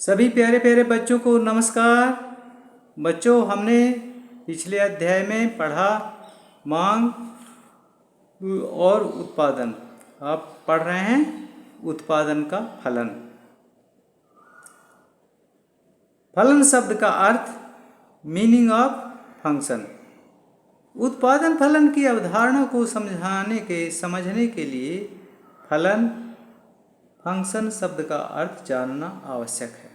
सभी प्यारे प्यारे बच्चों को नमस्कार। बच्चों, हमने पिछले अध्याय में पढ़ा मांग और उत्पादन। आप पढ़ रहे हैं उत्पादन का फलन। फलन शब्द का अर्थ मीनिंग ऑफ फंक्शन। उत्पादन फलन की अवधारणा को समझने के लिए फलन फंक्शन शब्द का अर्थ जानना आवश्यक है।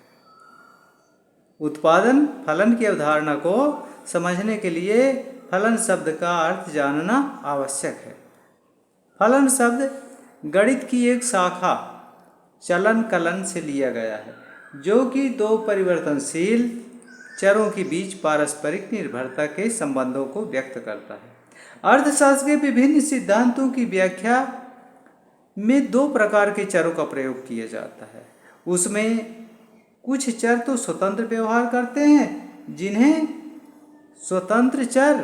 उत्पादन फलन की अवधारणा को समझने के लिए फलन शब्द का अर्थ जानना आवश्यक है। फलन शब्द गणित की एक शाखा चलन कलन से लिया गया है, जो कि दो परिवर्तनशील चरों के बीच पारस्परिक निर्भरता के संबंधों को व्यक्त करता है। अर्थशास्त्र के विभिन्न सिद्धांतों की व्याख्या में दो प्रकार के चरों का प्रयोग किया जाता है। उसमें कुछ चर तो स्वतंत्र व्यवहार करते हैं, जिन्हें स्वतंत्र चर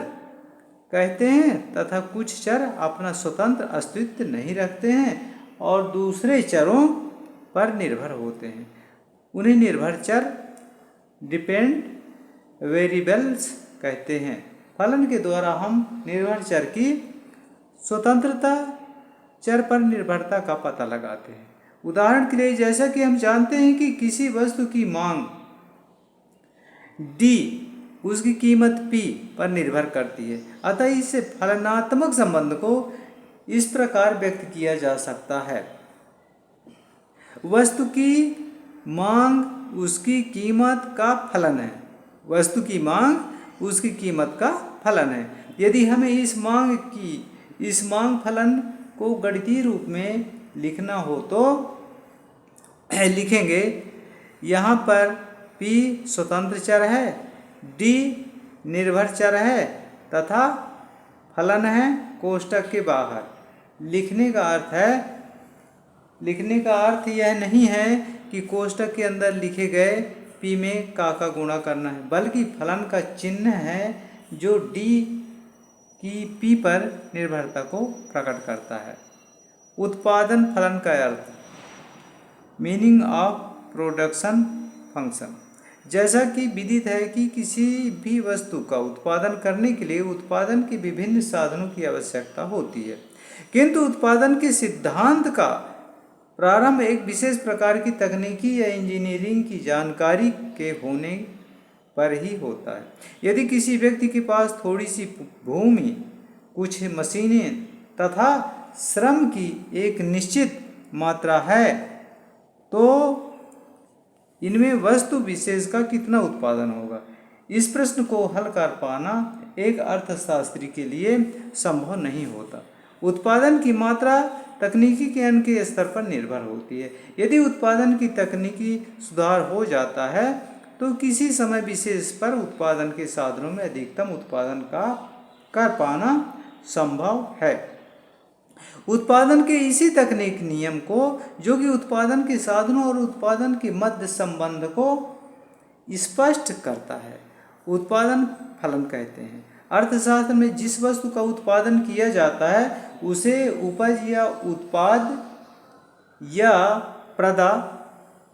कहते हैं, तथा कुछ चर अपना स्वतंत्र अस्तित्व नहीं रखते हैं और दूसरे चरों पर निर्भर होते हैं। उन्हें निर्भर चर डिपेंड वेरिएबल्स कहते हैं। फलन के द्वारा हम निर्भर चर की स्वतंत्रता चर पर निर्भरता का पता लगाते हैं। उदाहरण के लिए, जैसा कि हम जानते हैं कि किसी वस्तु की मांग D उसकी कीमत P पर निर्भर करती है, अतः इस फलनात्मक संबंध को इस प्रकार व्यक्त किया जा सकता है। वस्तु की मांग उसकी कीमत का फलन है। वस्तु की मांग उसकी कीमत का फलन है। यदि हमें इस मांग फलन को गणितीय रूप में लिखना हो तो लिखेंगे। यहाँ पर P स्वतंत्र चर है, D निर्भर चर है तथा फलन है कोष्टक के बाहर। लिखने का अर्थ यह नहीं है कि कोष्टक के अंदर लिखे गए P में का गुणा करना है, बल्कि फलन का चिन्ह है जो D की P पर निर्भरता को प्रकट करता है। उत्पादन फलन का अर्थ मीनिंग ऑफ प्रोडक्शन फंक्शन। जैसा कि विदित है कि किसी भी वस्तु का उत्पादन करने के लिए उत्पादन के विभिन्न साधनों की आवश्यकता होती है, किंतु उत्पादन के सिद्धांत का प्रारंभ एक विशेष प्रकार की तकनीकी या इंजीनियरिंग की जानकारी के होने पर ही होता है। यदि किसी व्यक्ति के पास थोड़ी सी भूमि, कुछ मशीनें तथा श्रम की एक निश्चित मात्रा है, तो इनमें वस्तु विशेष का कितना उत्पादन होगा? इस प्रश्न को हल कर पाना एक अर्थशास्त्री के लिए संभव नहीं होता। उत्पादन की मात्रा तकनीकी ज्ञान के स्तर पर निर्भर होती है। यदि उत्पादन की तकनीकी सुधार हो जाता है तो किसी समय विशेष पर उत्पादन के साधनों में अधिकतम उत्पादन का कर पाना संभव है। उत्पादन के इसी तकनीक नियम को, जो कि उत्पादन के साधनों और उत्पादन के मध्य संबंध को स्पष्ट करता है, उत्पादन फलन कहते हैं। अर्थशास्त्र में जिस वस्तु का उत्पादन किया जाता है उसे उपज या उत्पाद या प्रदा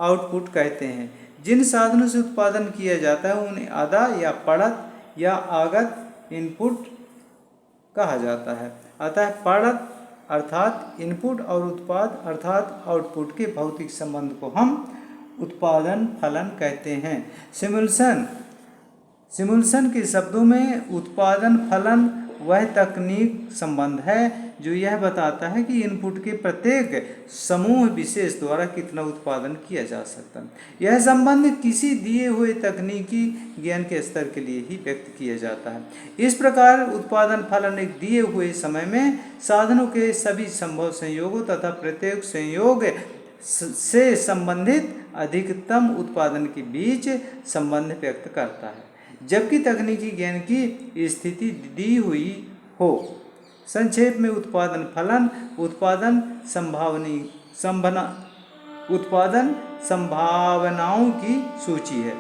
आउटपुट कहते हैं। जिन साधनों से उत्पादन किया जाता है उन्हें अदा या पड़त या आगत इनपुट कहा जाता है। अतः पड़त अर्थात इनपुट और उत्पाद अर्थात आउटपुट के भौतिक संबंध को हम उत्पादन फलन कहते हैं। सिमुलेशन के शब्दों में उत्पादन फलन वह तकनीक संबंध है जो यह बताता है कि इनपुट के प्रत्येक समूह विशेष द्वारा कितना उत्पादन किया जा सकता है। यह संबंध किसी दिए हुए तकनीकी ज्ञान के स्तर के लिए ही व्यक्त किया जाता है। इस प्रकार उत्पादन फलन एक दिए हुए समय में साधनों के सभी संभव संयोगों तथा प्रत्येक संयोग से संबंधित अधिकतम उत्पादन के बीच संबंध व्यक्त करता है, जबकि तकनीकी ज्ञान की स्थिति दी हुई हो। संक्षेप में उत्पादन फलन उत्पादन संभावनाओं की सूची है।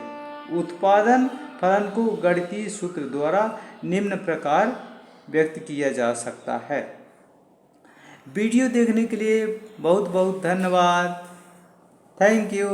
उत्पादन फलन को गणितीय सूत्र द्वारा निम्न प्रकार व्यक्त किया जा सकता है। वीडियो देखने के लिए बहुत बहुत धन्यवाद। Thank you.